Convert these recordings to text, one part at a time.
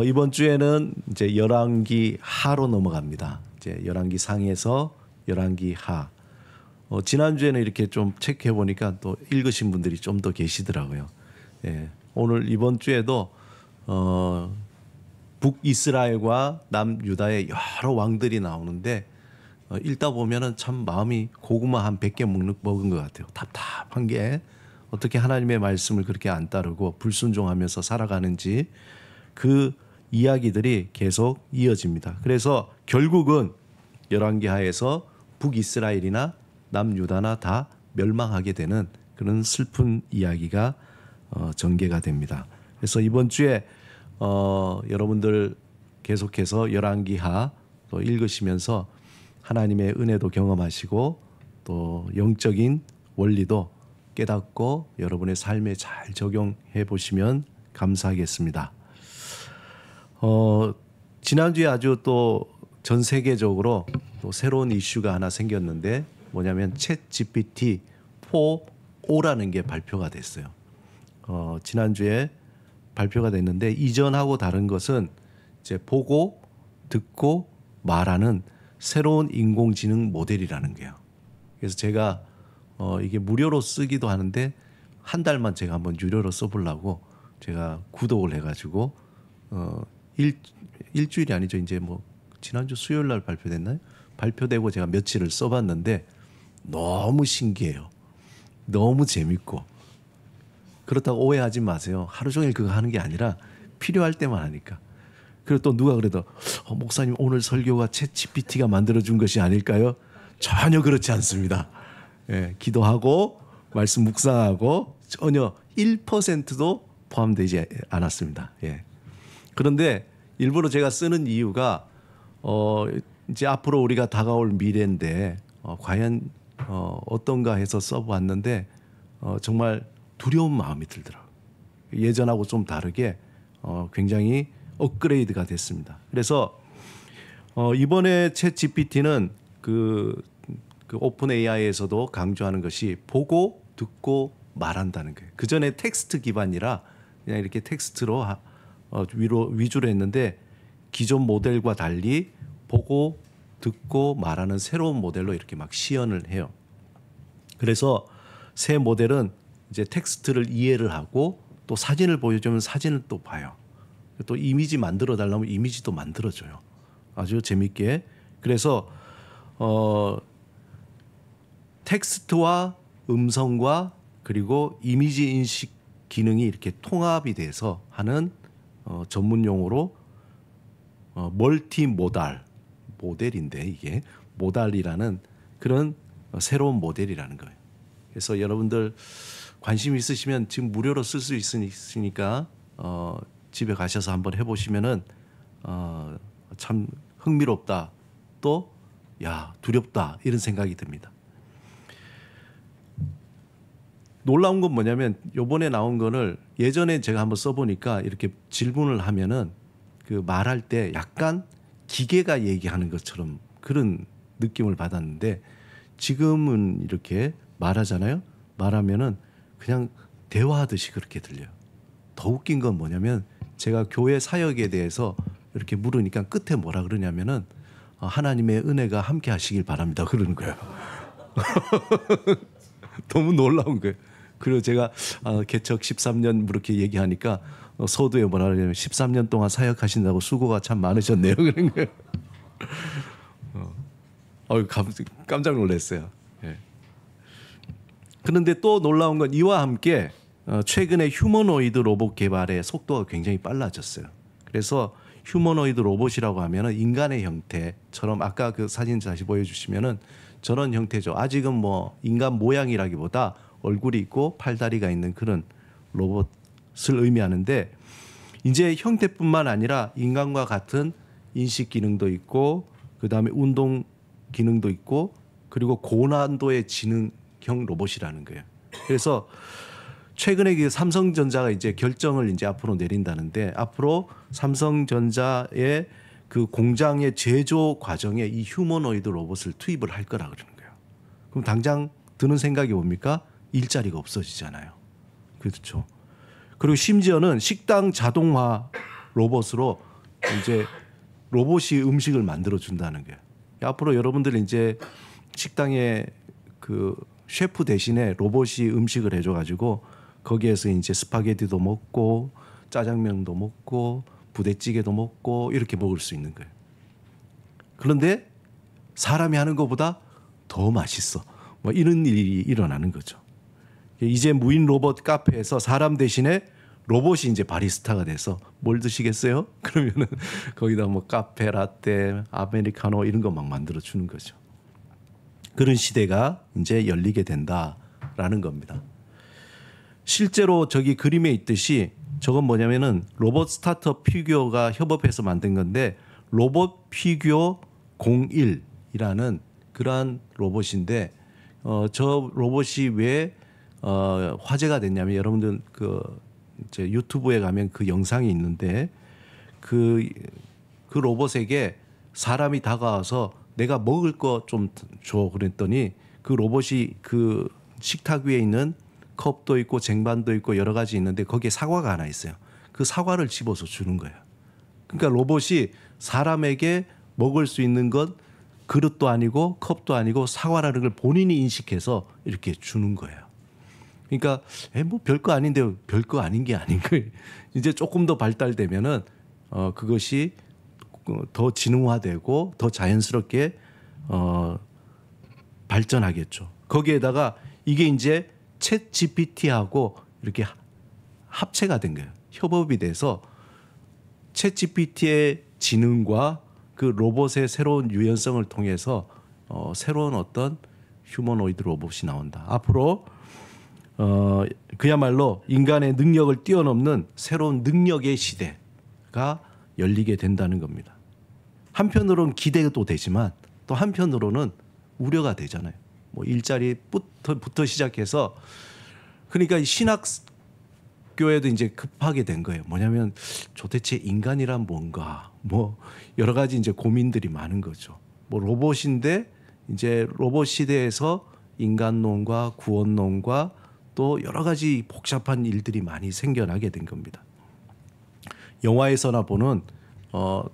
이번 주에는 이제 열왕기 하로 넘어갑니다. 이제 열왕기 상에서 열왕기 하. 지난주에는 이렇게 좀 체크해 보니까 또 읽으신 분들이 좀 더 계시더라고요. 예, 오늘 이번 주에도 북이스라엘과 남유다의 여러 왕들이 나오는데 읽다 보면은 참 마음이 고구마 한 100개 먹은 것 같아요. 답답한 게 어떻게 하나님의 말씀을 그렇게 안 따르고 불순종하면서 살아가는지 그 이야기들이 계속 이어집니다. 그래서 결국은 열왕기 하에서 북이스라엘이나 남유다나 다 멸망하게 되는 그런 슬픈 이야기가 전개가 됩니다. 그래서 이번 주에 여러분들 계속해서 열왕기하 또 읽으시면서 하나님의 은혜도 경험하시고 또 영적인 원리도 깨닫고 여러분의 삶에 잘 적용해 보시면 감사하겠습니다. 지난주에 아주 또 전 세계적으로 또 새로운 이슈가 하나 생겼는데 뭐냐면 챗 GPT 4.5라는 게 발표가 됐어요. 지난주에 발표가 됐는데 이전하고 다른 것은 이제 보고 듣고 말하는 새로운 인공지능 모델이라는 거예요. 그래서 제가 이게 무료로 쓰기도 하는데 한 달만 제가 한번 유료로 써보려고 제가 구독을 해가지고 일주일이 아니죠. 이제 뭐 지난주 수요일 날 발표됐나요? 발표되고 제가 며칠을 써봤는데 너무 신기해요. 너무 재밌고 그렇다고 오해하지 마세요. 하루 종일 그거 하는 게 아니라 필요할 때만 하니까. 그리고 또 누가 그래도 목사님 오늘 설교가 챗 GPT가 만들어준 것이 아닐까요? 전혀 그렇지 않습니다. 예, 기도하고 말씀 묵상하고 전혀 1%도 포함되지 않았습니다. 예. 그런데 일부러 제가 쓰는 이유가 이제 앞으로 우리가 다가올 미래인데 과연 어떤가 해서 써보았는데 정말 두려운 마음이 들더라고요. 예전하고 좀 다르게 굉장히 업그레이드가 됐습니다. 그래서 이번에 챗 GPT는 그 오픈 AI에서도 강조하는 것이 보고 듣고 말한다는 거예요. 그 전에 텍스트 기반이라 그냥 이렇게 텍스트로 위주로 했는데 기존 모델과 달리 보고 듣고 말하는 새로운 모델로 이렇게 막 시연을 해요. 그래서 새 모델은 이제 텍스트를 이해를 하고 또 사진을 보여주면 사진을 또 봐요. 또 이미지 만들어 달라면 이미지도 만들어줘요. 아주 재밌게. 그래서 텍스트와 음성과 그리고 이미지 인식 기능이 이렇게 통합이 돼서 하는 전문 용어로 멀티모달 모델인데 이게 모달이라는 그런 새로운 모델이라는 거예요. 그래서 여러분들 관심 있으시면 지금 무료로 쓸 수 있으니까 집에 가셔서 한번 해보시면은 참 흥미롭다 또 야 두렵다 이런 생각이 듭니다. 놀라운 건 뭐냐면 요번에 나온 거를 예전에 제가 한번 써보니까 이렇게 질문을 하면은 그 말할 때 약간 기계가 얘기하는 것처럼 그런 느낌을 받았는데 지금은 이렇게 말하잖아요. 말하면은 그냥 대화하듯이 그렇게 들려요. 더 웃긴 건 뭐냐면 제가 교회 사역에 대해서 이렇게 물으니까 끝에 뭐라 그러냐면은 하나님의 은혜가 함께 하시길 바랍니다. 그러는 거예요. 너무 놀라운 거예요. 그리고 제가 개척 13년 그렇게 얘기하니까 서두에 뭐라 그러냐면 13년 동안 사역하신다고 수고가 참 많으셨네요. 그런 거예요. 깜짝 놀랐어요. 예. 그런데 또 놀라운 건 이와 함께 최근에 휴머노이드 로봇 개발의 속도가 굉장히 빨라졌어요. 그래서 휴머노이드 로봇이라고 하면은 인간의 형태처럼 아까 그 사진 다시 보여주시면은 저런 형태죠. 아직은 뭐 인간 모양이라기보다 얼굴이 있고 팔다리가 있는 그런 로봇을 의미하는데 이제 형태뿐만 아니라 인간과 같은 인식 기능도 있고 그다음에 운동 기능도 있고 그리고 고난도의 지능형 로봇이라는 거예요. 그래서 최근에 그 삼성전자가 이제 결정을 이제 앞으로 내린다는데 앞으로 삼성전자의 그 공장의 제조 과정에 이 휴머노이드 로봇을 투입을 할 거라 그러는 거예요. 그럼 당장 드는 생각이 뭡니까? 일자리가 없어지잖아요. 그렇죠. 그리고 심지어는 식당 자동화 로봇으로 이제 로봇이 음식을 만들어 준다는 거예요. 앞으로 여러분들이 이제 식당에 그 셰프 대신에 로봇이 음식을 해줘 가지고 거기에서 이제 스파게티도 먹고 짜장면도 먹고 부대찌개도 먹고 이렇게 먹을 수 있는 거예요. 그런데 사람이 하는 것보다 더 맛있어. 뭐 이런 일이 일어나는 거죠. 이제 무인 로봇 카페에서 사람 대신에 로봇이 이제 바리스타가 돼서 뭘 드시겠어요? 그러면은 거기다 뭐 카페 라떼, 아메리카노 이런 거 막 만들어 주는 거죠. 그런 시대가 이제 열리게 된다라는 겁니다. 실제로 저기 그림에 있듯이 저건 뭐냐면은 로봇 스타트업 피규어가 협업해서 만든 건데 로봇 피규어 01이라는 그러한 로봇인데 저 로봇이 왜 화제가 됐냐면 여러분들 그 이제 유튜브에 가면 그 영상이 있는데 그 로봇에게 사람이 다가와서 내가 먹을 거 좀 줘 그랬더니 그 로봇이 그 식탁 위에 있는 컵도 있고 쟁반도 있고 여러 가지 있는데 거기에 사과가 하나 있어요. 그 사과를 집어서 주는 거예요. 그러니까 로봇이 사람에게 먹을 수 있는 것 그릇도 아니고 컵도 아니고 사과라는 걸 본인이 인식해서 이렇게 주는 거예요. 그러니까 뭐 별거 아닌데 별거 아닌 게 아닌 거예요. 이제 조금 더 발달되면은 그것이 더 지능화되고 더 자연스럽게 발전하겠죠. 거기에다가 이게 이제 챗 GPT하고 이렇게 합체가 된 거예요. 협업이 돼서 챗 GPT의 지능과 그 로봇의 새로운 유연성을 통해서 새로운 어떤 휴머노이드 로봇이 나온다. 앞으로 그야말로 인간의 능력을 뛰어넘는 새로운 능력의 시대가 열리게 된다는 겁니다. 한편으로는 기대도 되지만 또 한편으로는 우려가 되잖아요. 뭐 일자리부터 시작해서 그러니까 신학교에도 이제 급하게 된 거예요. 뭐냐면 도대체 인간이란 뭔가 뭐 여러 가지 이제 고민들이 많은 거죠. 뭐 로봇인데 이제 로봇 시대에서 인간론과 구원론과 또 여러 가지 복잡한 일들이 많이 생겨나게 된 겁니다. 영화에서나 보는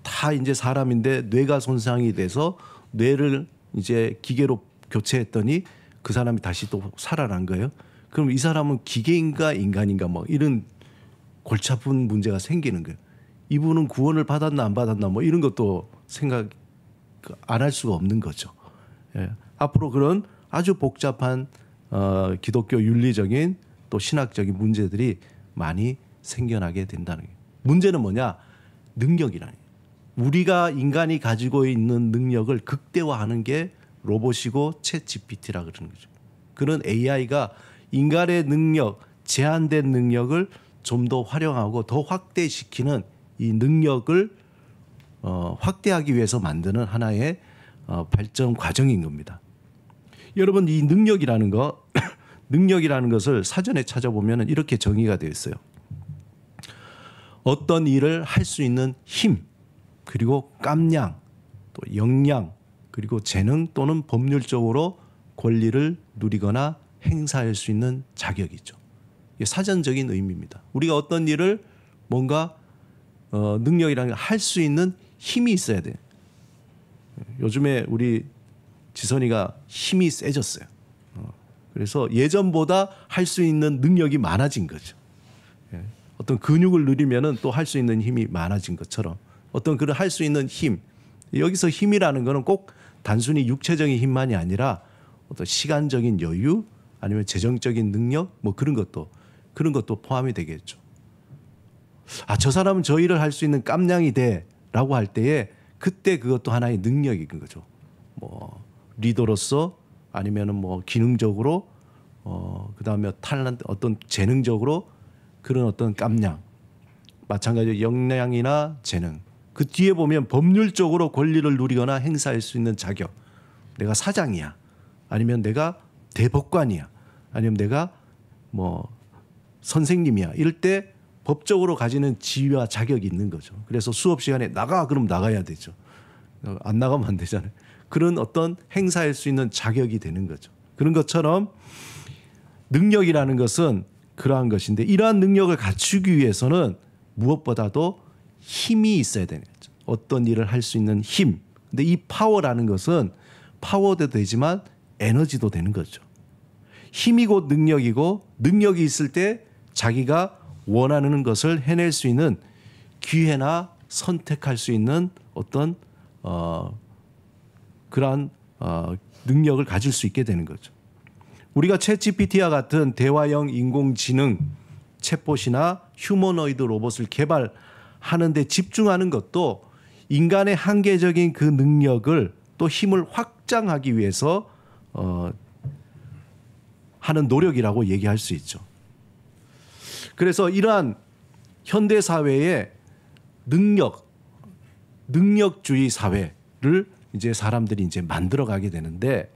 다 이제 사람인데 뇌가 손상이 돼서 뇌를 이제 기계로 교체했더니 그 사람이 다시 또 살아난 거예요. 그럼 이 사람은 기계인가 인간인가 뭐 이런 골치 아픈 문제가 생기는 거예요. 이분은 구원을 받았나 안 받았나 뭐 이런 것도 생각 안 할 수가 없는 거죠. 예. 앞으로 그런 아주 복잡한 기독교 윤리적인 또 신학적인 문제들이 많이 생겨나게 된다는 거예요. 문제는 뭐냐? 능력이라는 거예요. 우리가 인간이 가지고 있는 능력을 극대화하는 게 로봇이고 챗 GPT라 그러는 거죠. 그런 AI가 인간의 능력, 제한된 능력을 좀 더 활용하고 더 확대시키는 이 능력을 확대하기 위해서 만드는 하나의 발전 과정인 겁니다. 여러분 이 능력이라는 것을 사전에 찾아보면 이렇게 정의가 되어 있어요. 어떤 일을 할 수 있는 힘, 그리고 깜냥, 또 역량, 그리고 재능 또는 법률적으로 권리를 누리거나 행사할 수 있는 자격이죠. 이게 사전적인 의미입니다. 우리가 어떤 일을 뭔가 능력이라는 걸 할 수 있는 힘이 있어야 돼요. 요즘에 우리 지선이가 힘이 세졌어요. 그래서 예전보다 할 수 있는 능력이 많아진 거죠. 어떤 근육을 누리면은 또 할 수 있는 힘이 많아진 것처럼 어떤 그런 할 수 있는 힘, 여기서 힘이라는 거는 꼭 단순히 육체적인 힘만이 아니라 어떤 시간적인 여유 아니면 재정적인 능력 뭐 그런 것도 포함이 되겠죠. 저 사람은 저 일을 할 수 있는 깜냥이 돼라고 할 때에 그때 그것도 하나의 능력인 거죠. 뭐 리더로서 아니면은 뭐 기능적으로 그다음에 탤런트 어떤 재능적으로 그런 어떤 깜냥 마찬가지로 역량이나 재능 그 뒤에 보면 법률적으로 권리를 누리거나 행사할 수 있는 자격 내가 사장이야 아니면 내가 대법관이야 아니면 내가 뭐 선생님이야 이럴 때 법적으로 가지는 지위와 자격이 있는 거죠. 그래서 수업 시간에 나가 그럼 나가야 되죠. 안 나가면 안 되잖아요. 그런 어떤 행사할 수 있는 자격이 되는 거죠. 그런 것처럼 능력이라는 것은 그러한 것인데 이러한 능력을 갖추기 위해서는 무엇보다도 힘이 있어야 되는 거죠. 어떤 일을 할 수 있는 힘. 근데 이 파워라는 것은 파워도 되지만 에너지도 되는 거죠. 힘이 곧 능력이고 능력이 있을 때 자기가 원하는 것을 해낼 수 있는 기회나 선택할 수 있는 어떤 그러한 능력을 가질 수 있게 되는 거죠. 우리가 챗GPT와 같은 대화형 인공지능 챗봇이나 휴머노이드 로봇을 개발하는 데 집중하는 것도 인간의 한계적인 그 능력을 또 힘을 확장하기 위해서 하는 노력이라고 얘기할 수 있죠. 그래서 이러한 현대 사회의 능력주의 사회를 이제 사람들이 이제 만들어가게 되는데,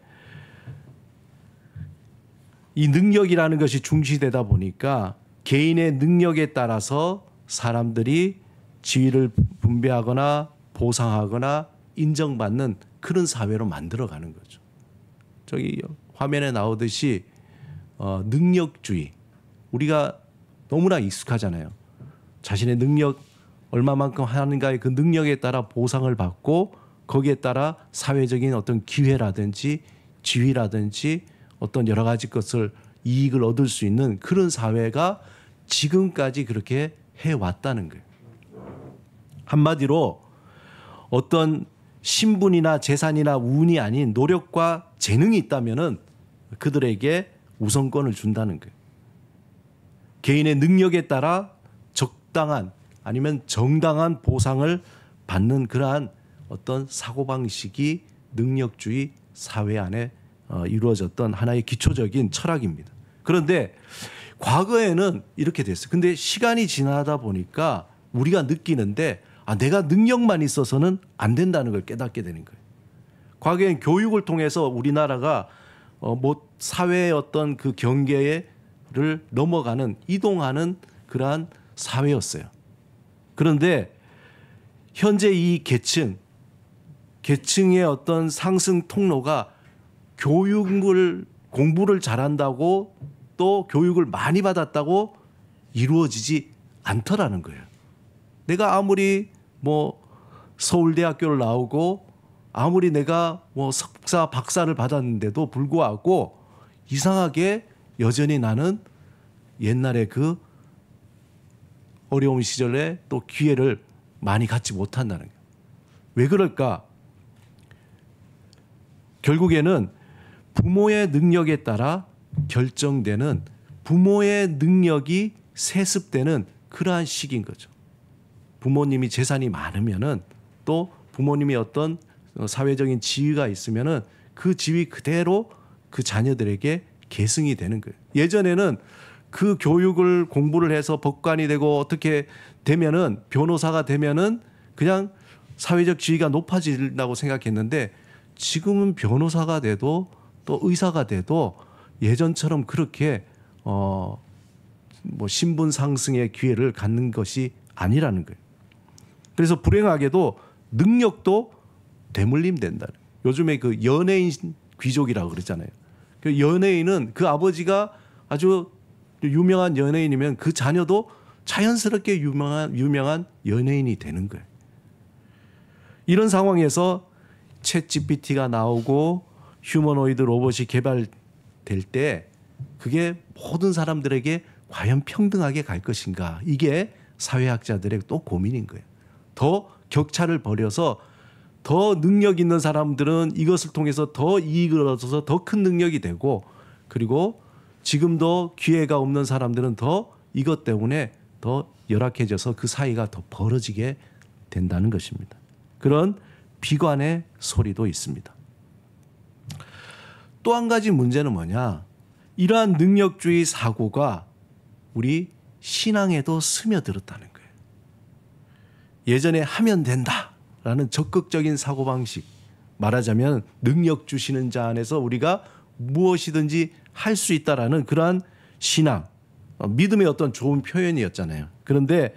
이 능력이라는 것이 중시되다 보니까 개인의 능력에 따라서 사람들이 지위를 분배하거나 보상하거나 인정받는 그런 사회로 만들어가는 거죠. 저기 화면에 나오듯이 능력주의, 우리가 너무나 익숙하잖아요. 자신의 능력 얼마만큼 하는가의 그 능력에 따라 보상을 받고 거기에 따라 사회적인 어떤 기회라든지 지위라든지 어떤 여러 가지 것을 이익을 얻을 수 있는 그런 사회가 지금까지 그렇게 해왔다는 거예요. 한마디로 어떤 신분이나 재산이나 운이 아닌 노력과 재능이 있다면은 그들에게 우선권을 준다는 거예요. 개인의 능력에 따라 적당한 아니면 정당한 보상을 받는 그러한 어떤 사고방식이 능력주의 사회 안에 이루어졌던 하나의 기초적인 철학입니다. 그런데 과거에는 이렇게 됐어요. 근데 시간이 지나다 보니까 우리가 느끼는데 내가 능력만 있어서는 안 된다는 걸 깨닫게 되는 거예요. 과거엔 교육을 통해서 우리나라가 사회의 어떤 그 경계를 넘어가는 이동하는 그러한 사회였어요. 그런데 현재 이 계층의 어떤 상승 통로가 공부를 잘한다고 또 교육을 많이 받았다고 이루어지지 않더라는 거예요. 내가 아무리 서울대학교를 나오고 아무리 내가 석사 박사를 받았는데도 불구하고 이상하게 여전히 나는 옛날에 그 어려운 시절에 또 기회를 많이 갖지 못한다는 거예요. 왜 그럴까? 결국에는 부모의 능력에 따라 결정되는, 부모의 능력이 세습되는 그러한 시기인 거죠. 부모님이 재산이 많으면은 또 부모님이 어떤 사회적인 지위가 있으면은 그 지위 그대로 그 자녀들에게 계승이 되는 거예요. 예전에는 그 교육을 공부를 해서 법관이 되고 어떻게 되면은 변호사가 되면은 그냥 사회적 지위가 높아진다고 생각했는데 지금은 변호사가 돼도 또 의사가 돼도 예전처럼 그렇게 신분 상승의 기회를 갖는 것이 아니라는 거예요. 그래서 불행하게도 능력도 대물림된다. 요즘에 그 연예인 귀족이라고 그러잖아요. 그 연예인은 그 아버지가 아주 유명한 연예인이면 그 자녀도 자연스럽게 유명한 연예인이 되는 거예요. 이런 상황에서 챗GPT가 나오고 휴머노이드 로봇이 개발될 때 그게 모든 사람들에게 과연 평등하게 갈 것인가? 이게 사회학자들의 또 고민인 거예요. 더 격차를 벌여서 더 능력 있는 사람들은 이것을 통해서 더 이익을 얻어서 더 큰 능력이 되고, 그리고 지금도 기회가 없는 사람들은 더 이것 때문에 더 열악해져서 그 사이가 더 벌어지게 된다는 것입니다. 그런 비관의 소리도 있습니다. 또 한 가지 문제는 뭐냐? 이러한 능력주의 사고가 우리 신앙에도 스며들었다는 거예요. 예전에 하면 된다라는 적극적인 사고방식, 말하자면 능력 주시는 자 안에서 우리가 무엇이든지 할 수 있다라는 그러한 신앙, 믿음의 어떤 좋은 표현이었잖아요. 그런데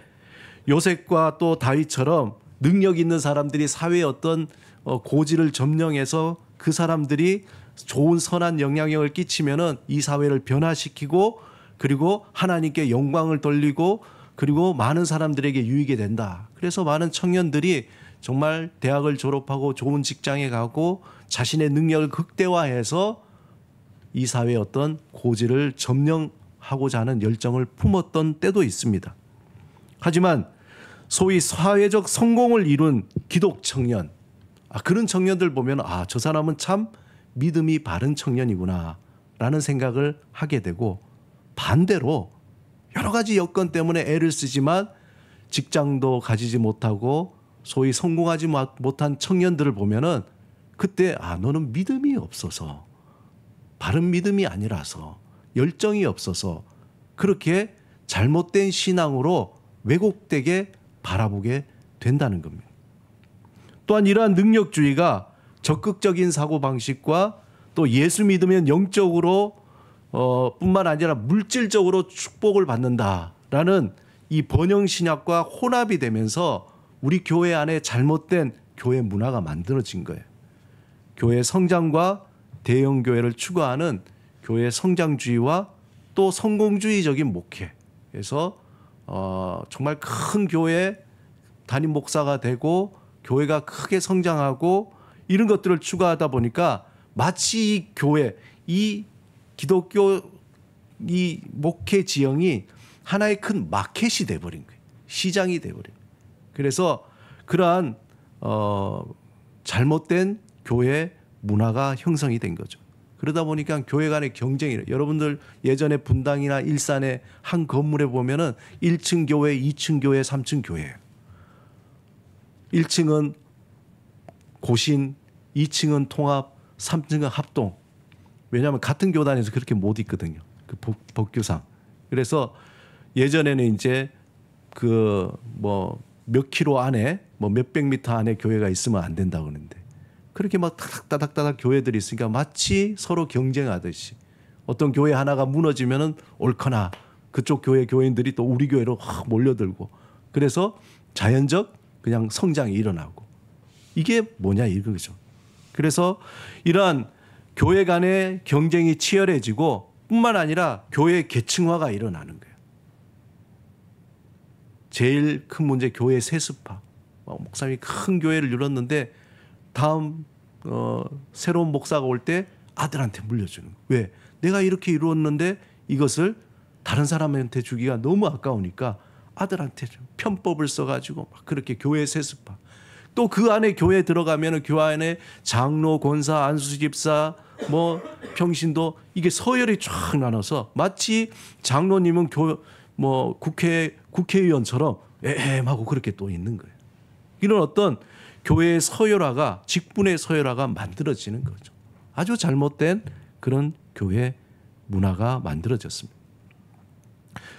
요셉과 또 다윗처럼 능력 있는 사람들이 사회의 어떤 고지를 점령해서 그 사람들이 좋은 선한 영향력을 끼치면은 이 사회를 변화시키고 그리고 하나님께 영광을 돌리고 그리고 많은 사람들에게 유익이 된다. 그래서 많은 청년들이 정말 대학을 졸업하고 좋은 직장에 가고 자신의 능력을 극대화해서 이 사회의 어떤 고지를 점령하고자 하는 열정을 품었던 때도 있습니다. 하지만 소위 사회적 성공을 이룬 기독 청년, 그런 청년들 보면 저 사람은 참 믿음이 바른 청년이구나 라는 생각을 하게 되고, 반대로 여러 가지 여건 때문에 애를 쓰지만 직장도 가지지 못하고 소위 성공하지 못한 청년들을 보면은 그때 너는 믿음이 없어서, 바른 믿음이 아니라서, 열정이 없어서 그렇게 잘못된 신앙으로 왜곡되게 바라보게 된다는 겁니다. 또한 이러한 능력주의가 적극적인 사고방식과 또 예수 믿으면 영적으로 뿐만 아니라 물질적으로 축복을 받는다라는 이 번영신약과 혼합이 되면서 우리 교회 안에 잘못된 교회 문화가 만들어진 거예요. 교회 성장과 대형교회를 추구하는 교회 성장주의와 또 성공주의적인 목회. 그래서 정말 큰 교회 담임 목사가 되고 교회가 크게 성장하고 이런 것들을 추구하다 보니까 마치 이 교회, 이 기독교 이 목회 지형이 하나의 큰 마켓이 돼버린 거예요. 시장이 돼버린 거예요. 그래서 그러한 잘못된 교회 문화가 형성이 된 거죠. 그러다 보니까 교회 간의 경쟁이, 여러분들 예전에 분당이나 일산의 한 건물에 보면은 1층 교회, 2층 교회, 3층 교회예요. 1층은 고신, 2층은 통합, 3층은 합동. 왜냐하면 같은 교단에서 그렇게 못 있거든요. 그 법규상. 그래서 예전에는 이제 그 뭐 몇 킬로 안에 뭐 몇백 미터 안에 교회가 있으면 안 된다고 그러는데, 그렇게 막 따닥따닥 교회들이 있으니까 마치 서로 경쟁하듯이 어떤 교회 하나가 무너지면은 옳거나 그쪽 교회 교인들이 또 우리 교회로 확 몰려들고, 그래서 자연적 그냥 성장이 일어나고, 이게 뭐냐 이거죠. 그래서 이러한 교회 간의 경쟁이 치열해지고 뿐만 아니라 교회 계층화가 일어나는 거예요. 제일 큰 문제 교회 세습화. 목사님이 큰 교회를 이뤘는데 다음 새로운 목사가 올 때 아들한테 물려주는 거예요. 왜? 내가 이렇게 이루었는데 이것을 다른 사람한테 주기가 너무 아까우니까 아들한테 좀 편법을 써가지고 막 그렇게 교회 세습화. 또 그 안에 교회 들어가면은 교회 안에 장로, 권사, 안수집사, 뭐 평신도, 이게 서열이 쫙 나눠서 마치 장로님은 국회의원처럼 애매하고 그렇게 또 있는 거예요. 이런 어떤 교회의 서열화가, 직분의 서열화가 만들어지는 거죠. 아주 잘못된 그런 교회 문화가 만들어졌습니다.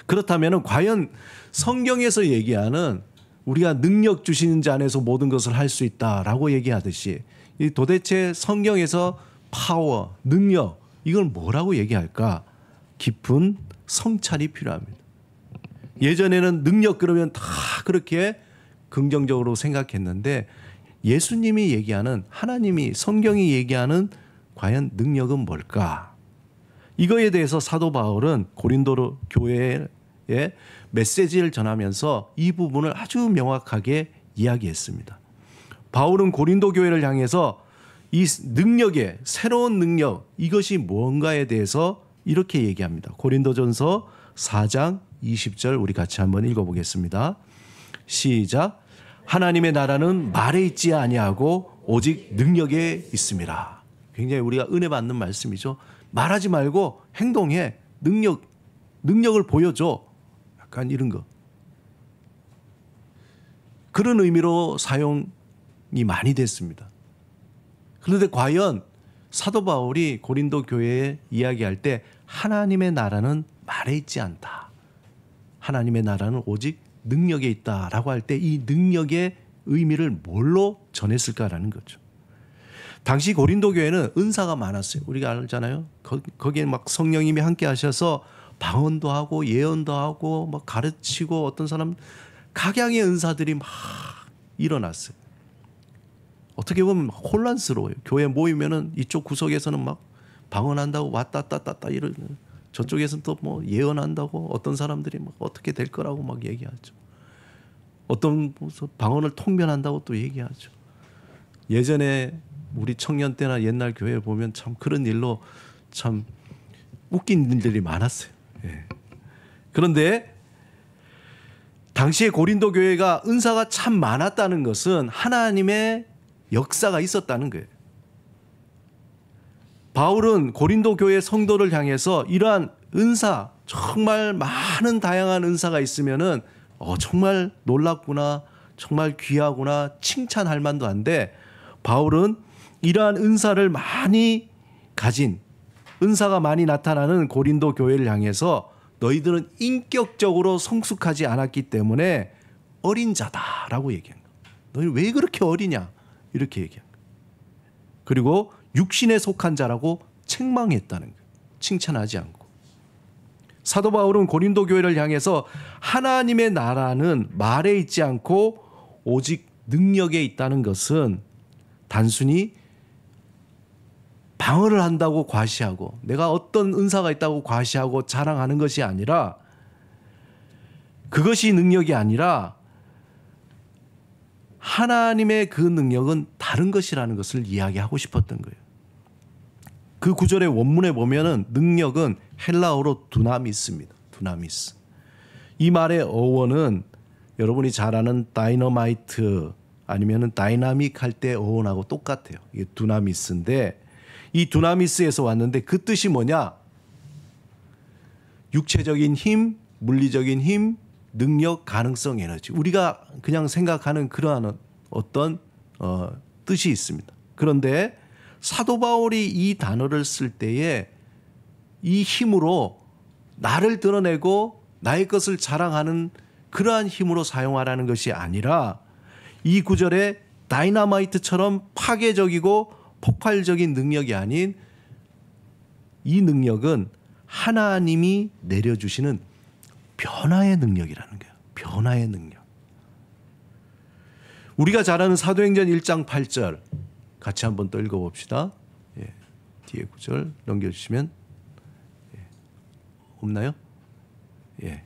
그렇다면 과연 성경에서 얘기하는 우리가 능력 주시는 자 안에서 모든 것을 할 수 있다라고 얘기하듯이, 이 도대체 성경에서 파워, 능력, 이걸 뭐라고 얘기할까? 깊은 성찰이 필요합니다. 예전에는 능력 그러면 다 그렇게 긍정적으로 생각했는데, 예수님이 얘기하는, 하나님이, 성경이 얘기하는 과연 능력은 뭘까? 이거에 대해서 사도 바울은 고린도 교회에 메시지를 전하면서 이 부분을 아주 명확하게 이야기했습니다. 바울은 고린도 교회를 향해서 이 능력의, 새로운 능력, 이것이 무언가에 대해서 이렇게 얘기합니다. 고린도전서 4장 20절 우리 같이 한번 읽어보겠습니다. 시작. 하나님의 나라는 말에 있지 아니하고 오직 능력에 있습니다. 굉장히 우리가 은혜 받는 말씀이죠. 말하지 말고 행동해. 능력을 보여줘. 약간 이런 거. 그런 의미로 사용이 많이 됐습니다. 그런데 과연 사도 바울이 고린도 교회에 이야기할 때 하나님의 나라는 말에 있지 않다, 하나님의 나라는 오직 능력에 있다라고 할 때 이 능력의 의미를 뭘로 전했을까라는 거죠. 당시 고린도 교회는 은사가 많았어요. 우리가 알잖아요. 거기에 막 성령님이 함께 하셔서 방언도 하고 예언도 하고 막 가르치고, 어떤 사람 각양의 은사들이 막 일어났어요. 어떻게 보면 혼란스러워요. 교회 모이면은 이쪽 구석에서는 막 방언한다고 왔다 갔다 이런, 저쪽에서는 또 뭐 예언한다고, 어떤 사람들이 막 어떻게 될 거라고 막 얘기하죠. 어떤 방언을 통변한다고 또 얘기하죠. 예전에 우리 청년 때나 옛날 교회 보면 참 그런 일로 참 웃긴 일들이 많았어요. 예. 그런데 당시에 고린도 교회가 은사가 참 많았다는 것은 하나님의 역사가 있었다는 거예요. 바울은 고린도 교회 성도를 향해서 이러한 은사, 정말 많은 다양한 은사가 있으면은 정말 놀랍구나, 정말 귀하구나, 칭찬할 만도 한데, 바울은 이러한 은사를 많이 가진, 은사가 많이 나타나는 고린도 교회를 향해서 너희들은 인격적으로 성숙하지 않았기 때문에 어린 자다라고 얘기한 거예요. 너희 왜 그렇게 어리냐, 이렇게 얘기한 거예요. 그리고 육신에 속한 자라고 책망했다는 거예요. 칭찬하지 않고. 사도 바울은 고린도 교회를 향해서 하나님의 나라는 말에 있지 않고 오직 능력에 있다는 것은 단순히 방언을 한다고 과시하고 내가 어떤 은사가 있다고 과시하고 자랑하는 것이 아니라, 그것이 능력이 아니라 하나님의 그 능력은 다른 것이라는 것을 이야기하고 싶었던 거예요. 그 구절의 원문에 보면은 능력은 헬라어로 두나미스입니다. 두나미스. 이 말의 어원은 여러분이 잘 아는 다이너마이트 아니면은 다이나믹 할 때 어원하고 똑같아요. 이게 두나미스인데, 이 두나미스에서 왔는데 그 뜻이 뭐냐? 육체적인 힘, 물리적인 힘, 능력, 가능성, 에너지. 우리가 그냥 생각하는 그러한 어떤 뜻이 있습니다. 그런데 사도 바울이 이 단어를 쓸 때에 이 힘으로 나를 드러내고 나의 것을 자랑하는 그러한 힘으로 사용하라는 것이 아니라, 이 구절에 다이너마이트처럼 파괴적이고 폭발적인 능력이 아닌, 이 능력은 하나님이 내려주시는 변화의 능력이라는 거예요. 변화의 능력. 우리가 잘 아는 사도행전 1장 8절 같이 한번 또 읽어봅시다. 예, 뒤에 구절 넘겨주시면. 없나요? 예.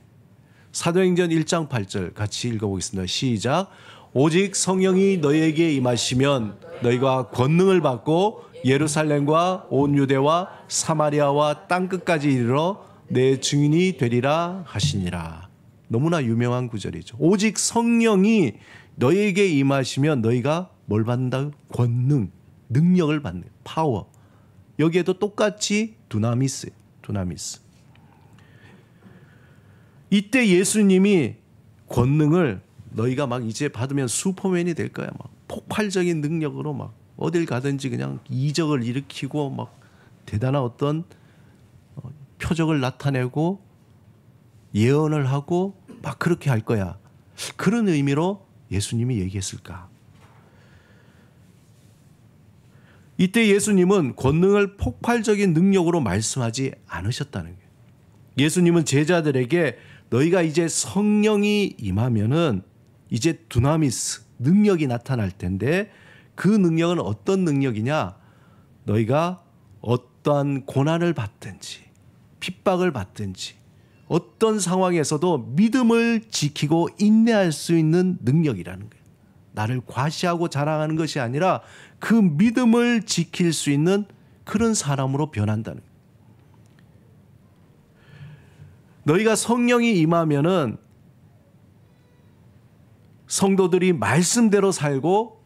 사도행전 1장 8절 같이 읽어보겠습니다. 시작. 오직 성령이 너희에게 임하시면 너희가 권능을 받고 예루살렘과 온 유대와 사마리아와 땅끝까지 이르러 내 증인이 되리라 하시니라. 너무나 유명한 구절이죠. 오직 성령이 너희에게 임하시면 너희가 뭘 받는다? 권능, 능력을 받는, 파워. 여기에도 똑같이 두나미스. 이때 예수님이 권능을 너희가 막 이제 받으면 슈퍼맨이 될 거야. 막 폭발적인 능력으로 막 어딜 가든지 그냥 이적을 일으키고 막 대단한 어떤 표적을 나타내고 예언을 하고 막 그렇게 할 거야. 그런 의미로 예수님이 얘기했을까? 이때 예수님은 권능을 폭발적인 능력으로 말씀하지 않으셨다는 거예요. 예수님은 제자들에게 너희가 이제 성령이 임하면은 이제 두나미스, 능력이 나타날 텐데, 그 능력은 어떤 능력이냐? 너희가 어떠한 고난을 받든지 핍박을 받든지 어떤 상황에서도 믿음을 지키고 인내할 수 있는 능력이라는 거예요. 나를 과시하고 자랑하는 것이 아니라 그 믿음을 지킬 수 있는 그런 사람으로 변한다는 거예요. 너희가 성령이 임하면은 성도들이 말씀대로 살고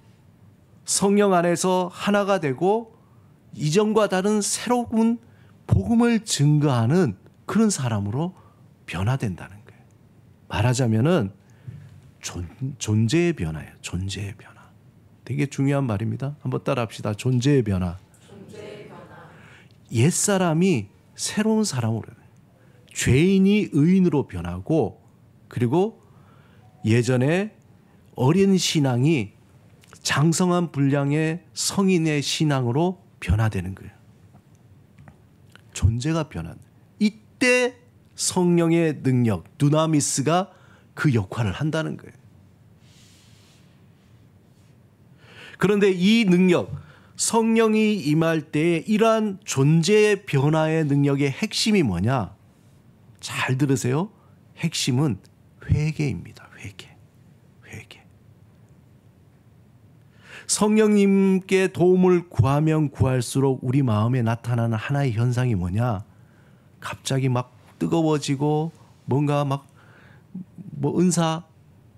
성령 안에서 하나가 되고 이전과 다른 새로운 복음을 증거하는 그런 사람으로 변화된다는 거예요. 말하자면은 존재의 변화예요. 존재의 변화. 되게 중요한 말입니다. 한번 따라합시다. 존재의 변화. 옛사람이 새로운 사람으로, 죄인이 의인으로 변하고, 그리고 예전에 어린 신앙이 장성한 분량의 성인의 신앙으로 변화되는 거예요. 존재가 변한. 이때 성령의 능력, 두나미스가 그 역할을 한다는 거예요. 그런데 이 능력, 성령이 임할 때 이러한 존재의 변화의 능력의 핵심이 뭐냐? 잘 들으세요. 핵심은 회개입니다. 회개. 성령님께 도움을 구하면 구할수록 우리 마음에 나타나는 하나의 현상이 뭐냐? 갑자기 막 뜨거워지고 뭔가 막 뭐 은사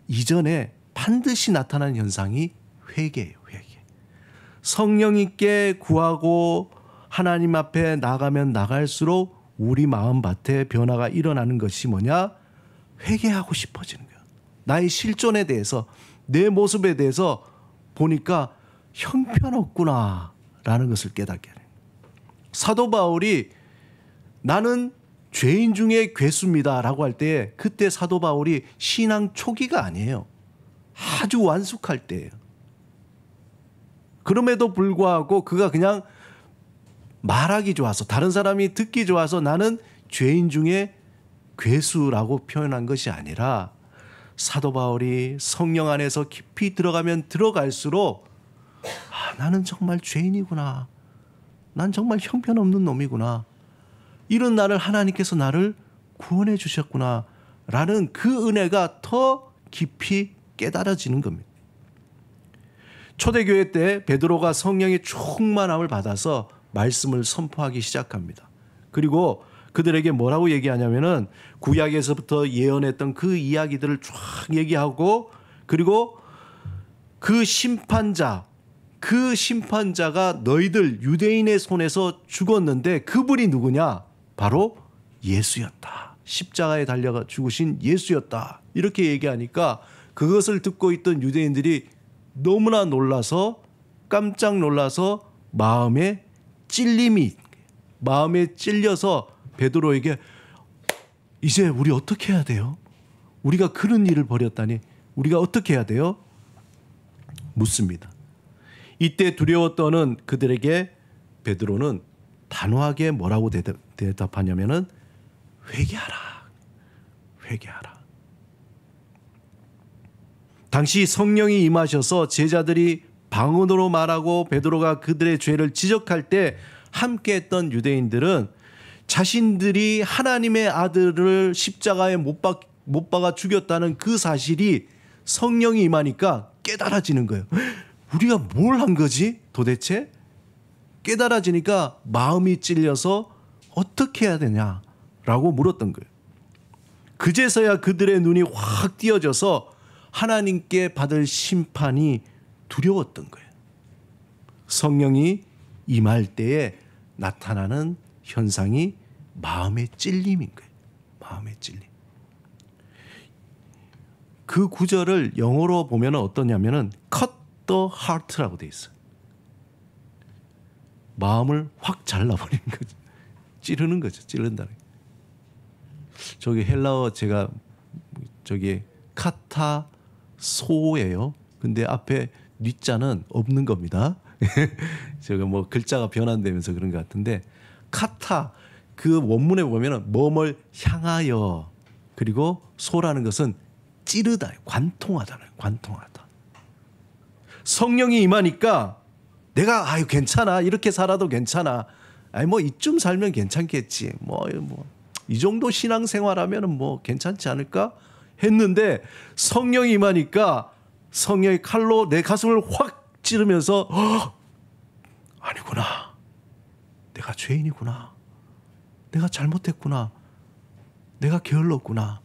이전에 반드시 나타나는 현상이 회개예요. 회개. 성령님께 구하고 하나님 앞에 나가면 나갈수록 우리 마음밭에 변화가 일어나는 것이 뭐냐? 회개하고 싶어지는 거야. 나의 실존에 대해서, 내 모습에 대해서 보니까 형편없구나라는 것을 깨닫게 돼요. 사도 바울이 나는 죄인 중에 괴수입니다라고 할 때 그때 사도 바울이 신앙 초기가 아니에요. 아주 완숙할 때예요. 그럼에도 불구하고 그가 그냥 말하기 좋아서, 다른 사람이 듣기 좋아서 나는 죄인 중에 괴수라고 표현한 것이 아니라 사도 바울이 성령 안에서 깊이 들어가면 들어갈수록 나는 정말 죄인이구나. 난 정말 형편없는 놈이구나. 이런 나를 하나님께서 나를 구원해 주셨구나 라는 그 은혜가 더 깊이 깨달아지는 겁니다. 초대교회 때 베드로가 성령의 충만함을 받아서 말씀을 선포하기 시작합니다. 그리고 그들에게 뭐라고 얘기하냐면은 구약에서부터 예언했던 그 이야기들을 쫙 얘기하고, 그리고 그 심판자가 너희들 유대인의 손에서 죽었는데 그분이 누구냐? 바로 예수였다. 십자가에 달려가 죽으신 예수였다. 이렇게 얘기하니까 그것을 듣고 있던 유대인들이 너무나 놀라서, 깜짝 놀라서 마음에 찔려서 베드로에게 이제 우리 어떻게 해야 돼요? 우리가 그런 일을 벌였다니 우리가 어떻게 해야 돼요? 묻습니다. 이때 두려워 떠는 그들에게 베드로는 단호하게 뭐라고 대답하냐면은 회개하라. 당시 성령이 임하셔서 제자들이 방언으로 말하고 베드로가 그들의 죄를 지적할 때 함께했던 유대인들은 자신들이 하나님의 아들을 십자가에 못 박아 죽였다는 그 사실이 성령이 임하니까 깨달아지는 거예요. 우리가 뭘 한 거지 도대체? 깨달아지니까 마음이 찔려서 어떻게 해야 되냐라고 물었던 거예요. 그제서야 그들의 눈이 확 띄어져서 하나님께 받을 심판이 두려웠던 거예요. 성령이 임할 때에 나타나는 현상이 마음의 찔림인 거예요. 마음의 찔림. 그 구절을 영어로 보면 어떠냐면은 cut the heart라고 돼 있어요. 마음을 확 잘라버리는 거죠. 찌르는 거죠. 찌른다는 거. 저기 헬라어 제가 저기 카타소예요. 근데 앞에 뉘자는 없는 겁니다. 제가 뭐 글자가 변환되면서 그런 것 같은데, 카타 그 원문에 보면은 뭐뭘 향하여, 그리고 소라는 것은 찌르다, 관통하잖아요. 관통하다. 성령이 임하니까 내가 괜찮아, 이렇게 살아도 괜찮아, 뭐 이쯤 살면 괜찮겠지, 뭐 이 정도 신앙생활하면은 뭐 괜찮지 않을까 했는데, 성령이 임하니까 성령의 칼로 내 가슴을 확 찌르면서 아니구나, 내가 죄인이구나, 내가 잘못했구나, 내가 게을렀구나,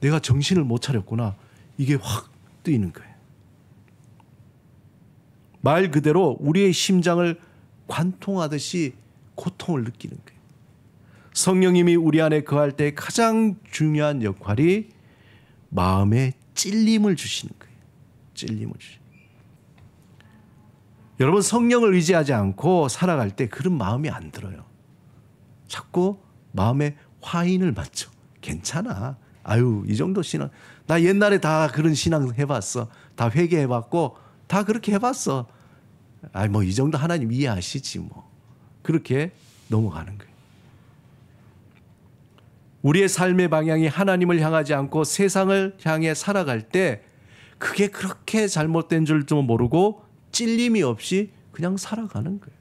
내가 정신을 못 차렸구나, 이게 확 뜨이는 거예요. 말 그대로 우리의 심장을 관통하듯이 고통을 느끼는 거예요. 성령님이 우리 안에 거할 때 가장 중요한 역할이 마음에 찔림을 주시는 거예요. 찔림을 주시는 거예요. 여러분, 성령을 의지하지 않고 살아갈 때 그런 마음이 안 들어요. 자꾸 마음에 화인을 맞죠. 괜찮아. 이 정도 신앙. 나 옛날에 다 그런 신앙 해봤어. 다 회개해봤고 다 그렇게 해봤어. 뭐 이 정도 하나님 이해하시지 뭐. 그렇게 넘어가는 거예요. 우리의 삶의 방향이 하나님을 향하지 않고 세상을 향해 살아갈 때 그게 그렇게 잘못된 줄도 모르고 찔림이 없이 그냥 살아가는 거예요.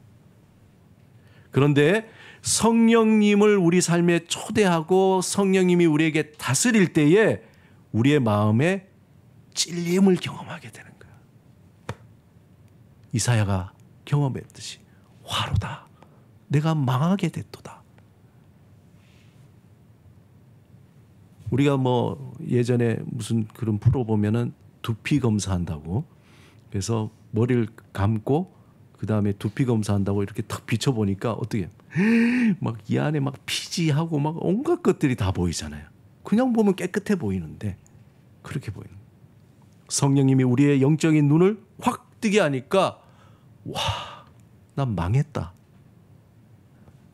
그런데 성령님을 우리 삶에 초대하고 성령님이 우리에게 다스릴 때에 우리의 마음에 찔림을 경험하게 되는 거예요. 이사야가 경험했듯이 화로다. 내가 망하게 됐도다. 우리가 뭐 예전에 무슨 그런 프로 보면은 두피 검사한다고, 그래서 머리를 감고 그 다음에 두피 검사한다고 이렇게 탁 비춰보니까 어떻게 막 이 안에 막 피지하고 막 온갖 것들이 다 보이잖아요. 그냥 보면 깨끗해 보이는데 그렇게 보이는. 성령님이 우리의 영적인 눈을 확 뜨게 하니까 와, 난 망했다.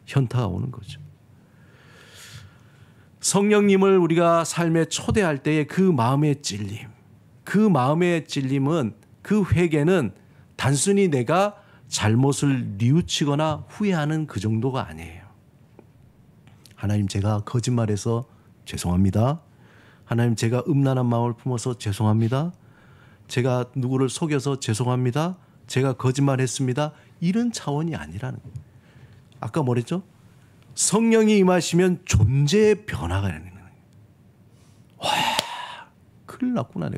현타가 오는 거죠. 성령님을 우리가 삶에 초대할 때의 그 마음의 찔림, 그 마음의 찔림은, 그 회개는 단순히 내가 잘못을 뉘우치거나 후회하는 그 정도가 아니에요. 하나님, 제가 거짓말해서 죄송합니다. 하나님, 제가 음란한 마음을 품어서 죄송합니다. 제가 누구를 속여서 죄송합니다. 제가 거짓말했습니다. 이런 차원이 아니라는 거예요. 아까 뭐랬죠? 성령이 임하시면 존재의 변화가 되는 거예요. 와, 큰일 났구나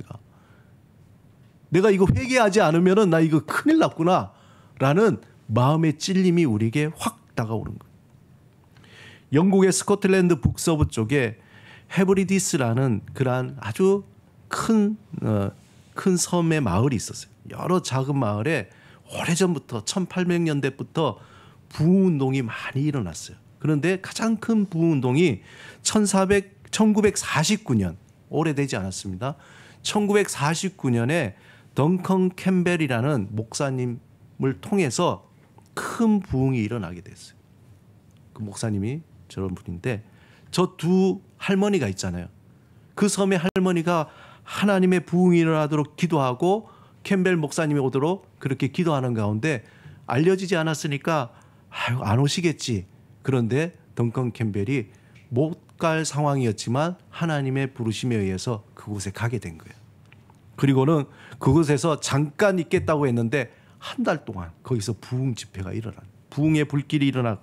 내가 이거 회개하지 않으면 나 이거 큰일 났구나 라는 마음의 찔림이 우리에게 확 다가오는 거예요. 영국의 스코틀랜드 북서부 쪽에 헤브리디스라는 그러한 아주 큰 섬의 마을이 있었어요. 여러 작은 마을에 오래전부터 1800년대부터 부흥운동이 많이 일어났어요. 그런데 가장 큰 부흥운동이 1949년, 오래되지 않았습니다. 1949년에 덩컨 캠벨이라는 목사님을 통해서 큰 부흥이 일어나게 됐어요. 그 목사님이 저런 분인데, 저 두 할머니가 있잖아요. 그 섬의 할머니가 하나님의 부흥이 일어나도록 기도하고 캠벨 목사님이 오도록 그렇게 기도하는 가운데 알려지지 않았으니까 아유, 안 오시겠지. 그런데 덩컨 캠벨이 못 갈 상황이었지만 하나님의 부르심에 의해서 그곳에 가게 된 거예요. 그리고는 그곳에서 잠깐 있겠다고 했는데 한 달 동안 거기서 부흥 집회가 일어나, 부흥의 불길이 일어나,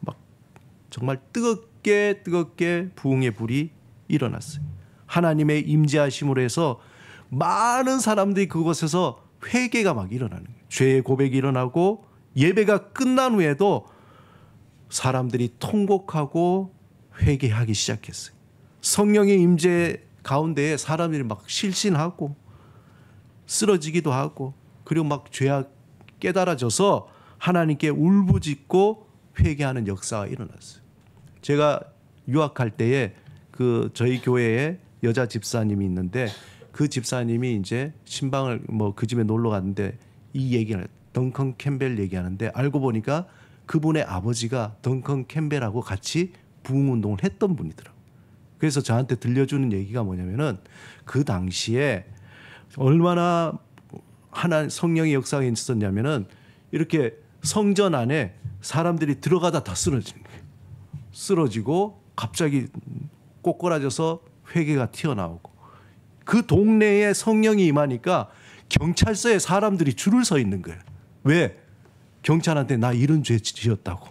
막 정말 뜨겁게 부흥의 불이 일어났어요. 하나님의 임재하심으로 해서 많은 사람들이 그곳에서 회개가 막 일어나는 거예요. 죄의 고백이 일어나고 예배가 끝난 후에도 사람들이 통곡하고 회개하기 시작했어요. 성령의 임재 가운데에 사람들이 막 실신하고 쓰러지기도 하고, 그리고 막 죄악 깨달아져서 하나님께 울부짖고 회개하는 역사가 일어났어요. 제가 유학할 때에 그 저희 교회에 여자 집사님이 있는데, 그 집사님이 이제 신방을 뭐 그 집에 놀러 갔는데 이 얘기를, 덩컨 캠벨 얘기하는데, 알고 보니까 그분의 아버지가 덩컨 캠벨하고 같이 부흥운동을 했던 분이더라고요. 그래서 저한테 들려주는 얘기가 뭐냐면은, 그 당시에 얼마나 성령의 역사가 있었냐면은, 이렇게 성전 안에 사람들이 들어가다 다 쓰러지는 거예요. 쓰러지고 갑자기 꼬꾸라져서 회개가 튀어나오고, 그 동네에 성령이 임하니까 경찰서에 사람들이 줄을 서 있는 거예요. 왜? 경찰한테 나 이런 죄 지었다고,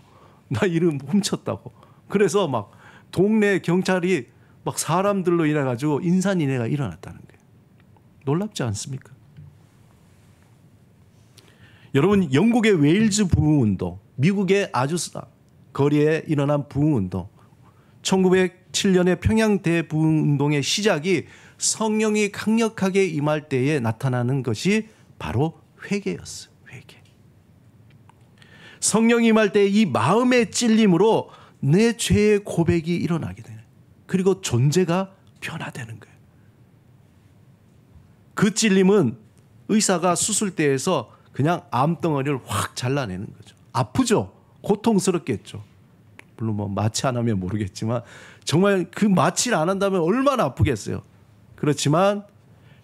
나 이런 훔쳤다고. 그래서 막 동네 경찰이 막 사람들로 인해 가지고 인산인해가 일어났다는 거예요. 놀랍지 않습니까? 여러분, 영국의 웨일즈 부흥운동, 미국의 아주 거리에 일어난 부흥운동, 1907년의 평양 대부흥운동의 시작이 성령이 강력하게 임할 때에 나타나는 것이 바로 회개였어요. 회개. 성령이 임할 때 이 마음의 찔림으로 내 죄의 고백이 일어나게 되는, 그리고 존재가 변화되는 거예요. 그 찔림은 의사가 수술대에서 그냥 암덩어리를 확 잘라내는 거죠. 아프죠? 고통스럽겠죠. 물론 뭐 마취 안 하면 모르겠지만 정말 그 마취를 안 한다면 얼마나 아프겠어요. 그렇지만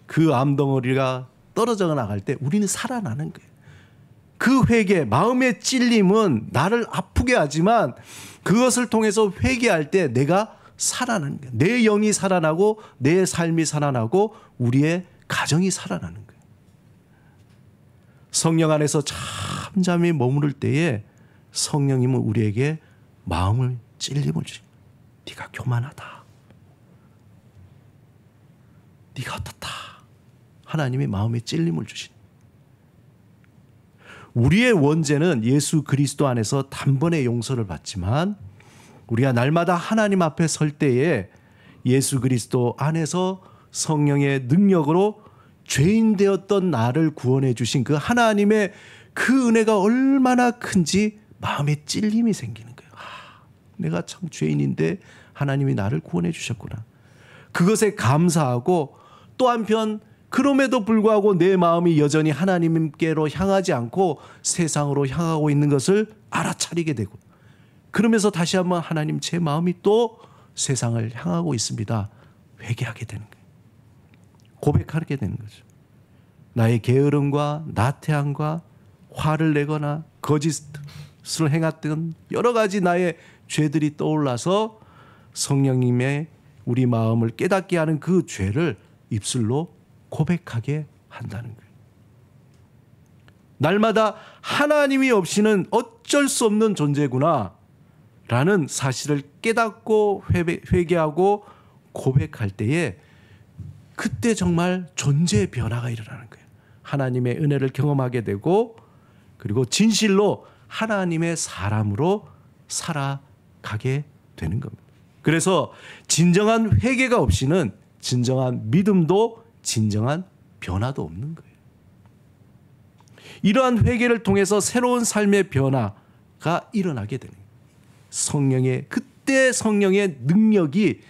그 암덩어리가 떨어져 나갈 때 우리는 살아나는 거예요. 그 회개, 마음의 찔림은 나를 아프게 하지만 그것을 통해서 회개할 때 내가 살아나는 거예요. 내 영이 살아나고 내 삶이 살아나고 우리의 가정이 살아나는 거예요. 성령 안에서 잠잠히 머무를 때에 성령님은 우리에게 마음을 찔림을 주십니다. 네가 교만하다, 네가 어떻다. 하나님이 마음에 찔림을 주십니다. 우리의 원죄는 예수 그리스도 안에서 단번에 용서를 받지만 우리가 날마다 하나님 앞에 설 때에 예수 그리스도 안에서 성령의 능력으로 죄인 되었던 나를 구원해 주신 그 하나님의 그 은혜가 얼마나 큰지 마음에 찔림이 생기는 거예요. 내가 참 죄인인데 하나님이 나를 구원해 주셨구나. 그것에 감사하고 또 한편 그럼에도 불구하고 내 마음이 여전히 하나님께로 향하지 않고 세상으로 향하고 있는 것을 알아차리게 되고, 그러면서 다시 한번 하나님, 제 마음이 또 세상을 향하고 있습니다. 회개하게 되는 거예요. 고백하게 되는 거죠. 나의 게으름과 나태함과 화를 내거나 거짓을 행했던 여러 가지 나의 죄들이 떠올라서 성령님의 우리 마음을 깨닫게 하는 그 죄를 입술로 고백하게 한다는 거예요. 날마다 하나님이 없이는 어쩔 수 없는 존재구나 라는 사실을 깨닫고 회개하고 고백할 때에 그때 정말 존재의 변화가 일어나는 거예요. 하나님의 은혜를 경험하게 되고, 그리고 진실로 하나님의 사람으로 살아가게 되는 겁니다. 그래서 진정한 회개가 없이는 진정한 믿음도 진정한 변화도 없는 거예요. 이러한 회개를 통해서 새로운 삶의 변화가 일어나게 되는 거예요. 그때 성령의 능력이,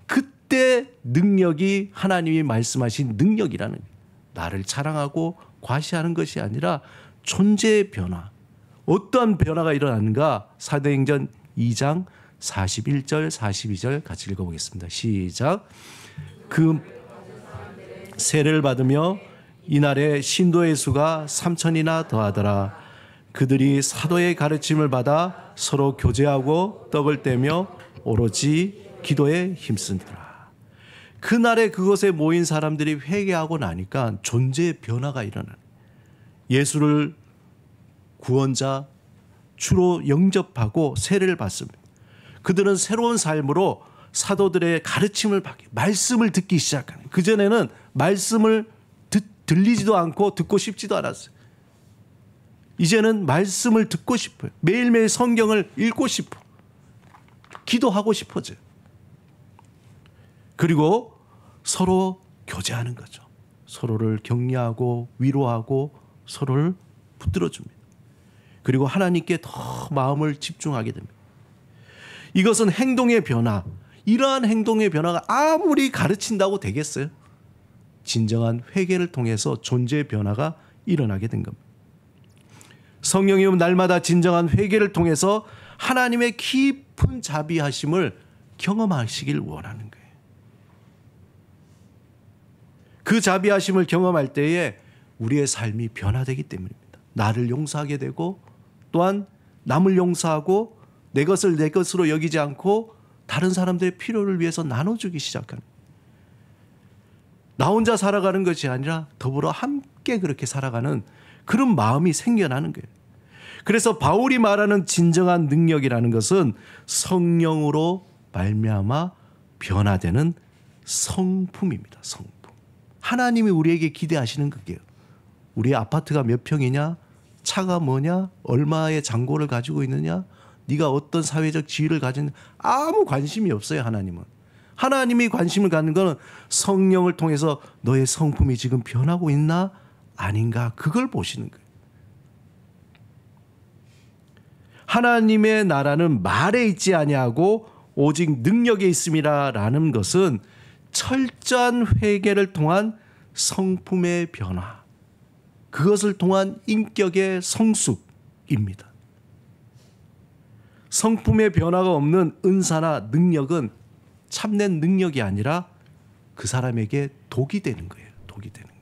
그때 능력이 하나님이 말씀하신 능력이라는 거예요. 나를 자랑하고 과시하는 것이 아니라 존재의 변화. 어떠한 변화가 일어나는가? 사도행전 2장 41절 42절 같이 읽어보겠습니다. 시작. 그 세례를 받으며 이날에 신도의 수가 3,000이나 더하더라. 그들이 사도의 가르침을 받아 서로 교제하고 떡을 떼며 오로지 기도에 힘쓰더라. 그날에 그곳에 모인 사람들이 회개하고 나니까 존재의 변화가 일어나는, 예수를 구원자 주로 영접하고 세례를 받습니다. 그들은 새로운 삶으로 사도들의 가르침을 받게, 말씀을 듣기 시작하는. 그전에는 말씀을 들리지도 않고 듣고 싶지도 않았어요. 이제는 말씀을 듣고 싶어요. 매일매일 성경을 읽고 싶어. 기도하고 싶어져요. 그리고 서로 교제하는 거죠. 서로를 격려하고 위로하고 서로를 붙들어줍니다. 그리고 하나님께 더 마음을 집중하게 됩니다. 이것은 행동의 변화. 이러한 행동의 변화가 아무리 가르친다고 되겠어요? 진정한 회개를 통해서 존재의 변화가 일어나게 된 겁니다. 성령님은 날마다 진정한 회개를 통해서 하나님의 깊은 자비하심을 경험하시길 원하는 거예요. 그 자비하심을 경험할 때에 우리의 삶이 변화되기 때문입니다. 나를 용서하게 되고, 또한 남을 용서하고 내 것을 내 것으로 여기지 않고 다른 사람들의 필요를 위해서 나눠주기 시작하는, 나 혼자 살아가는 것이 아니라 더불어 함께 그렇게 살아가는 그런 마음이 생겨나는 거예요. 그래서 바울이 말하는 진정한 능력이라는 것은 성령으로 말미암아 변화되는 성품입니다. 성품. 하나님이 우리에게 기대하시는 그게요. 우리의 아파트가 몇 평이냐, 차가 뭐냐, 얼마의 잔고를 가지고 있느냐, 네가 어떤 사회적 지위를 가진, 아무 관심이 없어요. 하나님은. 하나님이 관심을 갖는 것은 성령을 통해서 너의 성품이 지금 변하고 있나 아닌가, 그걸 보시는 거예요. 하나님의 나라는 말에 있지 아니하고 오직 능력에 있음이라라는 것은 철저한 회개를 통한 성품의 변화, 그것을 통한 인격의 성숙입니다. 성품의 변화가 없는 은사나 능력은 참된 능력이 아니라 그 사람에게 독이 되는 거예요. 독이 되는 거예요.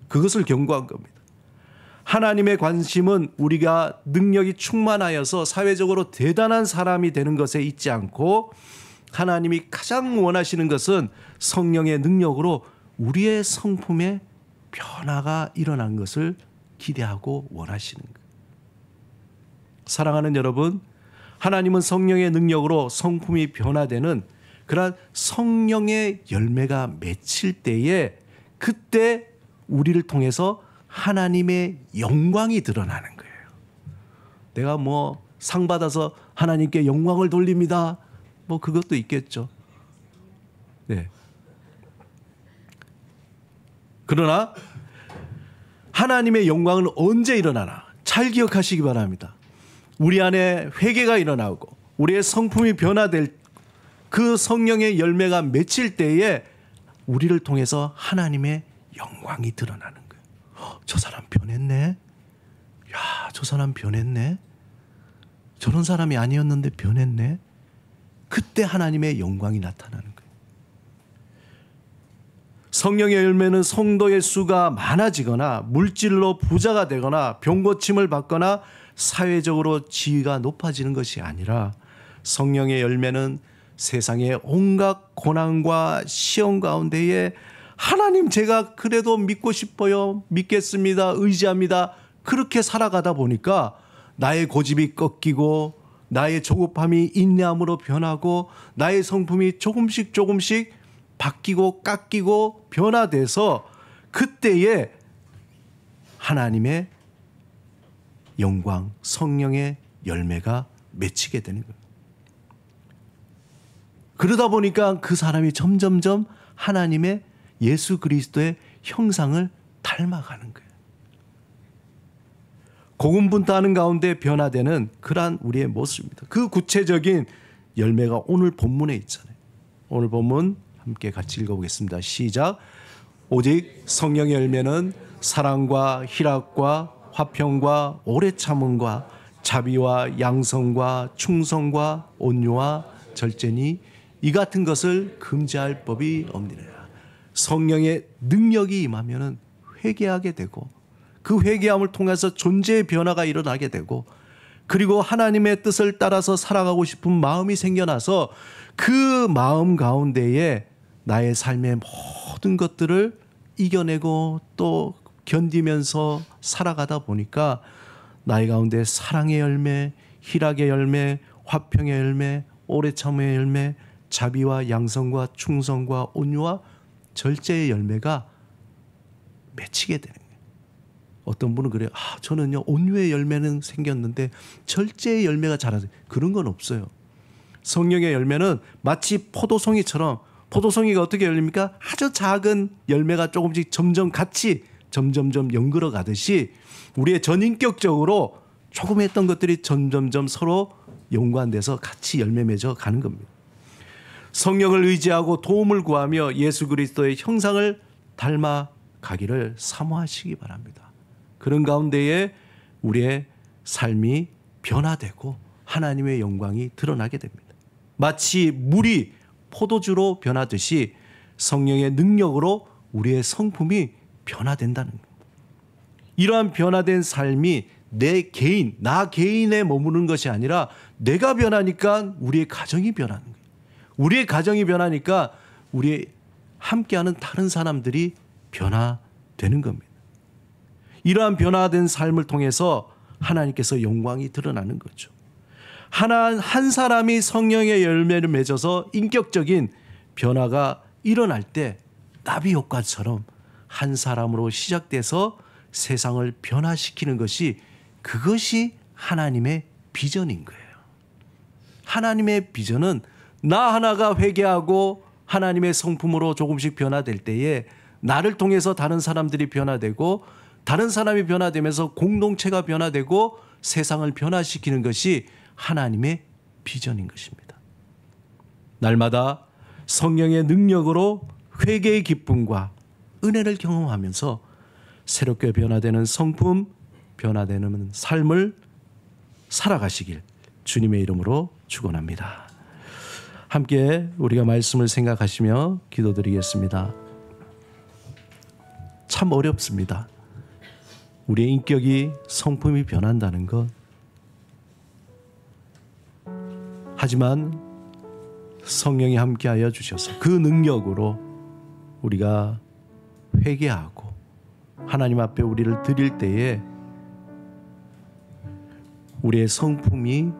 그것을 경고한 겁니다. 하나님의 관심은 우리가 능력이 충만하여서 사회적으로 대단한 사람이 되는 것에 있지 않고, 하나님이 가장 원하시는 것은 성령의 능력으로 우리의 성품의 변화가 일어난 것을 기대하고 원하시는 거예요. 사랑하는 여러분, 하나님은 성령의 능력으로 성품이 변화되는 그러한 성령의 열매가 맺힐 때에, 그때 우리를 통해서 하나님의 영광이 드러나는 거예요. 내가 뭐 상 받아서 하나님께 영광을 돌립니다. 뭐 그것도 있겠죠. 네. 그러나 하나님의 영광은 언제 일어나나? 잘 기억하시기 바랍니다. 우리 안에 회개가 일어나고 우리의 성품이 변화될 그 성령의 열매가 맺힐 때에 우리를 통해서 하나님의 영광이 드러나는 거예요. 저 사람 변했네. 야, 저 사람 변했네. 저런 사람이 아니었는데 변했네. 그때 하나님의 영광이 나타나는 거예요. 성령의 열매는 성도의 수가 많아지거나 물질로 부자가 되거나 병고침을 받거나 사회적으로 지위가 높아지는 것이 아니라 성령의 열매는 세상의 온갖 고난과 시험 가운데에 하나님 제가 그래도 믿고 싶어요. 믿겠습니다. 의지합니다. 그렇게 살아가다 보니까 나의 고집이 꺾이고 나의 조급함이 인내함으로 변하고 나의 성품이 조금씩 바뀌고 깎이고 변화돼서 그때에 하나님의 영광, 성령의 열매가 맺히게 되는 거예요. 그러다 보니까 그 사람이 점점점 하나님의 예수 그리스도의 형상을 닮아가는 거예요. 고군분투하는 가운데 변화되는 그러한 우리의 모습입니다. 그 구체적인 열매가 오늘 본문에 있잖아요. 오늘 본문 함께 같이 읽어보겠습니다. 시작. 오직 성령의 열매는 사랑과 희락과 화평과 오래 참음과 자비와 양성과 충성과 온유와 절제니 이 같은 것을 금지할 법이 없느니라. 성령의 능력이 임하면은 회개하게 되고 그 회개함을 통해서 존재의 변화가 일어나게 되고 그리고 하나님의 뜻을 따라서 살아가고 싶은 마음이 생겨나서 그 마음 가운데에 나의 삶의 모든 것들을 이겨내고 또 견디면서 살아가다 보니까 나의 가운데 사랑의 열매, 희락의 열매, 화평의 열매, 오래 참음의 열매, 자비와 양성과 충성과 온유와 절제의 열매가 맺히게 되는 거예요. 어떤 분은 그래요. 저는요 온유의 열매는 생겼는데 절제의 열매가 자라서 그런 건 없어요. 성령의 열매는 마치 포도송이처럼 포도송이가 어떻게 열립니까? 아주 작은 열매가 조금씩 점점 같이 점점점 연결어 가듯이 우리의 전인격적으로 조금 했던 것들이 점점점 서로 연관돼서 같이 열매 맺어 가는 겁니다. 성령을 의지하고 도움을 구하며 예수 그리스도의 형상을 닮아 가기를 사모하시기 바랍니다. 그런 가운데에 우리의 삶이 변화되고 하나님의 영광이 드러나게 됩니다. 마치 물이 포도주로 변하듯이 성령의 능력으로 우리의 성품이 변화된다는 겁니다. 이러한 변화된 삶이 내 개인, 나 개인에 머무는 것이 아니라 내가 변하니까 우리의 가정이 변하는 거예요. 우리의 가정이 변하니까 우리 함께하는 다른 사람들이 변화되는 겁니다. 이러한 변화된 삶을 통해서 하나님께서 영광이 드러나는 거죠. 한 사람이 성령의 열매를 맺어서 인격적인 변화가 일어날 때 나비 효과처럼 한 사람으로 시작돼서 세상을 변화시키는 것이 그것이 하나님의 비전인 거예요. 하나님의 비전은 나 하나가 회개하고 하나님의 성품으로 조금씩 변화될 때에 나를 통해서 다른 사람들이 변화되고 다른 사람이 변화되면서 공동체가 변화되고 세상을 변화시키는 것이 하나님의 비전인 것입니다. 날마다 성령의 능력으로 회개의 기쁨과 은혜를 경험하면서 새롭게 변화되는 성품, 변화되는 삶을 살아가시길 주님의 이름으로 축원합니다. 함께 우리가 말씀을 생각하시며 기도드리겠습니다. 참 어렵습니다. 우리의 인격이 성품이 변한다는 것. 하지만 성령이 함께하여 주셔서 그 능력으로 우리가 회개하고 하나님 앞에 우리를 드릴 때에 우리의 성품이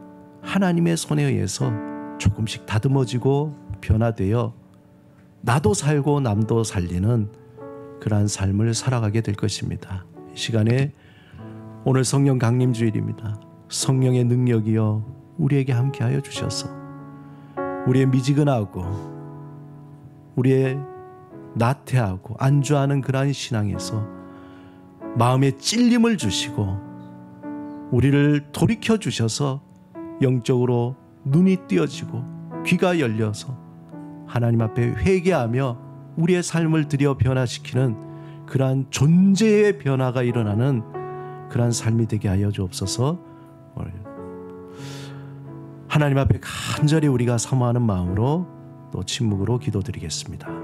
하나님의 손에 의해서 조금씩 다듬어지고 변화되어 나도 살고 남도 살리는 그러한 삶을 살아가게 될 것입니다. 이 시간에 오늘 성령 강림 주일입니다. 성령의 능력이여 우리에게 함께하여 주셔서 우리의 미지근하고 우리의 나태하고 안주하는 그러한 신앙에서 마음의 찔림을 주시고 우리를 돌이켜 주셔서 영적으로 눈이 띄어지고 귀가 열려서 하나님 앞에 회개하며 우리의 삶을 들여 변화시키는 그러한 존재의 변화가 일어나는 그러한 삶이 되게 하여 주옵소서. 하나님 앞에 간절히 우리가 사모하는 마음으로 또 침묵으로 기도드리겠습니다.